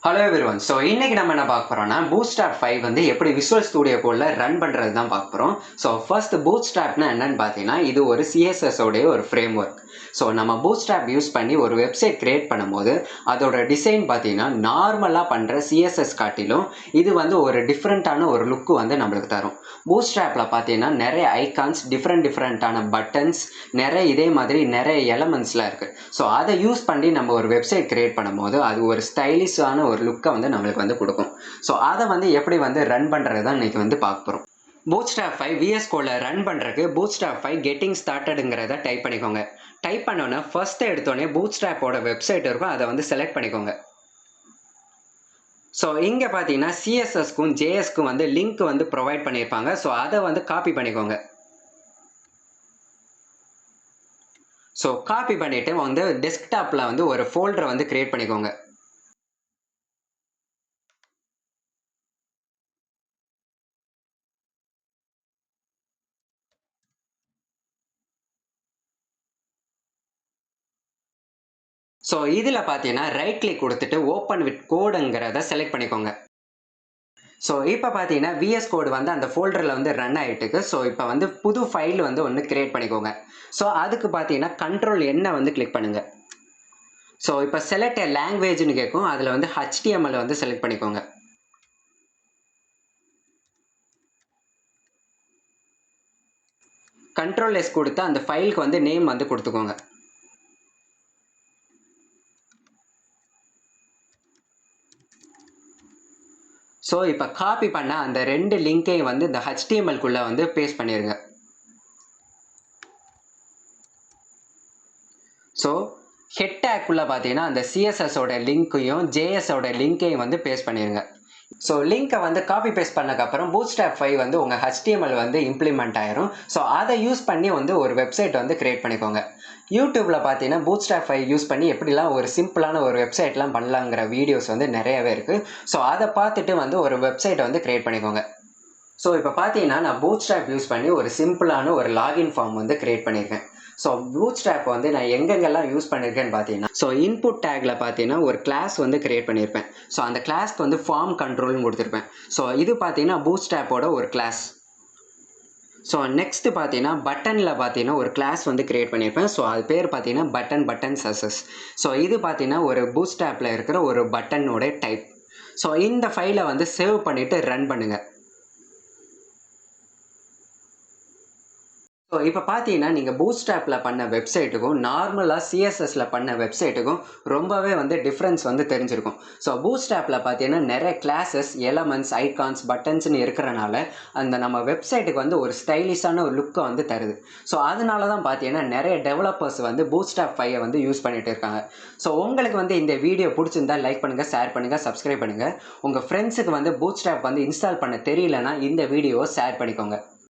Hello everyone. So இன்னைக்கு நம்ம என்ன பார்க்க போறோம்னா BOOTSTRAP 5 வந்து எப்படி Visual Studio Codeல ரன் பண்றது தான் பார்க்க போறோம். So first BOOTSTRAPனா என்னன்னு பார்த்தீங்கன்னா இது ஒரு CSS உடைய ஒரு framework. So நம்ம BOOTSTRAP யூஸ் பண்ணி ஒரு வெப்சைட் கிரியேட் பண்ணும்போது அதோட டிசைன் பார்த்தீங்கன்னா நார்மலா பண்ற CSS காட்டிலும் இது வந்து ஒரு டிஃபரண்டான ஒரு லுக் வந்து நமக்கு தரும். BOOTSTRAPல பார்த்தீங்கன்னா நிறைய ஐகான்ஸ் டிஃபரண்டான பட்டன்ஸ் நிறைய இதே மாதிரி நிறைய எலிமெண்ட்ஸ்லாம் இருக்கு. So அதை யூஸ் பண்ணி நம்ம ஒரு வெப்சைட் கிரியேட் பண்ணும்போது அது ஒரு ஸ்டைலிஷான ஒரு லுக்கை வந்து நம்மளுக்கு வந்து கொடுக்கும். ஸோ அதை வந்து எப்படி வந்து ரன் பண்ணுறது தான் இன்றைக்கி வந்து பார்க்க போகிறோம். BOOTSTRAP 5 VS Codeல ரன் பண்ணுறதுக்கு BOOTSTRAP 5 கெட்டிங் ஸ்டார்டடுங்கிறத டைப் பண்ணிக்கோங்க. டைப் பண்ணோன்னே ஃபர்ஸ்ட் எடுத்தோடனே BOOTSTRAPோட வெப்சைட் இருக்கும், அதை வந்து செலக்ட் பண்ணிக்கோங்க. ஸோ இங்கே பார்த்தீங்கன்னா CSSக்கும் JSக்கும் வந்து லிங்க் வந்து ப்ரொவைட் பண்ணியிருப்பாங்க. ஸோ அதை வந்து காப்பி பண்ணிக்கோங்க. ஸோ காப்பி பண்ணிவிட்டு வந்து டெஸ்க்டாப்பில் வந்து ஒரு ஃபோல்டரை வந்து கிரியேட் பண்ணிக்கோங்க. ஸோ இதில் பார்த்தீங்கன்னா ரைட் கிளிக் கொடுத்துட்டு ஓப்பன் வித் கோடுங்கிறத செலக்ட் பண்ணிக்கோங்க. ஸோ இப்போ பார்த்தீங்கன்னா VS Code வந்து அந்த ஃபோல்டரில் வந்து ரன் ஆகிட்டுருக்கு. ஸோ இப்போ வந்து புது ஃபைல் வந்து ஒன்று கிரியேட் பண்ணிக்கோங்க. ஸோ அதுக்கு பார்த்தீங்கன்னா கண்ட்ரோல் என்ன வந்து கிளிக் பண்ணுங்கள். ஸோ இப்போ செலக்ட் எ லாங்குவேஜ்னு கேட்கும், அதில் வந்து HTML வந்து செலக்ட் பண்ணிக்கோங்க. கண்ட்ரோல் S கொடுத்து அந்த ஃபைலுக்கு வந்து நேம் வந்து கொடுத்துக்கோங்க. ஸோ இப்போ காப்பி பண்ண அந்த ரெண்டு லிங்கையும் வந்து இந்த HTML-குள்ளே வந்து பேஸ்ட் பண்ணிடுங்க. ஸோ ஹெட் டேக்குள்ளே பார்த்தீங்கன்னா அந்த CSS-ஓட லிங்க்கையும் JS-ஓட லிங்கையும் வந்து பேஸ்ட் பண்ணிடுங்க. ஸோ லிங்க்கை வந்து காப்பி பேஸ்ட் பண்ணக்கப்புறம் BOOTSTRAP 5 வந்து உங்கள் HTML வந்து இம்ப்ளிமெண்ட் ஆயிரும். ஸோ அதை யூஸ் பண்ணி வந்து ஒரு வெப்சைட் வந்து கிரியேட் பண்ணிக்கோங்க. யூடியூப்பில் பார்த்தீங்கன்னா BOOTSTRAP 5 யூஸ் பண்ணி எப்படிலாம் ஒரு சிம்பிளான ஒரு வெப்சைட்லாம் பண்ணலாங்கிற வீடியோஸ் வந்து நிறையவே இருக்குது. ஸோ அதை பார்த்துட்டு வந்து ஒரு வெப்சைட்டை வந்து கிரியேட் பண்ணிக்கோங்க. ஸோ இப்போ பார்த்தீங்கன்னா நான் BOOTSTRAP யூஸ் பண்ணி ஒரு சிம்பிளான ஒரு லாகின் ஃபார்ம் வந்து கிரியேட் பண்ணியிருக்கேன். ஸோ BOOTSTRAP வந்து நான் எங்கெங்கெல்லாம் யூஸ் பண்ணியிருக்கேன்னு பார்த்தீங்கன்னா ஸோ இன்புட் டேக்ல பார்த்தீங்கன்னா ஒரு கிளாஸ் வந்து கிரியேட் பண்ணியிருப்பேன். ஸோ அந்த கிளாஸ்க்கு வந்து ஃபார்ம் கண்ட்ரோல்னு கொடுத்துருப்பேன். ஸோ இது பார்த்தீங்கன்னா BOOTSTRAPோட ஒரு கிளாஸ். ஸோ நெக்ஸ்ட் பார்த்தீங்கன்னா பட்டனில் பார்த்தீங்கன்னா ஒரு கிளாஸ் வந்து கிரியேட் பண்ணியிருப்பேன். ஸோ அது பேர் பார்த்தீங்கன்னா பட்டன் சஸஸ். ஸோ இது பார்த்தீங்கன்னா ஒரு BOOTSTRAPல இருக்கிற ஒரு பட்டனோட டைப். ஸோ இந்த ஃபைலை வந்து சேவ் பண்ணிவிட்டு ரன் பண்ணுங்கள். ஸோ இப்போ பார்த்தீங்கன்னா நீங்கள் BOOTSTRAPல பண்ண வெப்சைட்டுக்கும் நார்மலாக CSSல பண்ண வெப்சைட்டுக்கும் ரொம்பவே வந்து டிஃப்ரென்ஸ் வந்து தெரிஞ்சிருக்கும். ஸோ BOOTSTRAPல பார்த்தீங்கன்னா நிறைய கிளாஸஸ் எலமெண்ட்ஸ் ஐகான்ஸ் பட்டன்ஸ்னு இருக்கிறனால அந்த நம்ம வெப்சைட்டுக்கு வந்து ஒரு ஸ்டைலிஷான ஒரு லுக்கை வந்து தருது. ஸோ அதனால தான் பார்த்தீங்கன்னா நிறைய டெவலப்பர்ஸ் வந்து BOOTSTRAP 5 வந்து யூஸ் பண்ணிட்டு இருக்காங்க. ஸோ உங்களுக்கு வந்து இந்த வீடியோ பிடிச்சிருந்தா லைக் பண்ணுங்கள், ஷேர் பண்ணுங்கள், சப்ஸ்கிரைப் பண்ணுங்கள். உங்கள் ஃப்ரெண்ட்ஸுக்கு வந்து BOOTSTRAP வந்து இன்ஸ்டால் பண்ண தெரியலனா இந்த வீடியோவை ஷேர் பண்ணிக்கோங்க.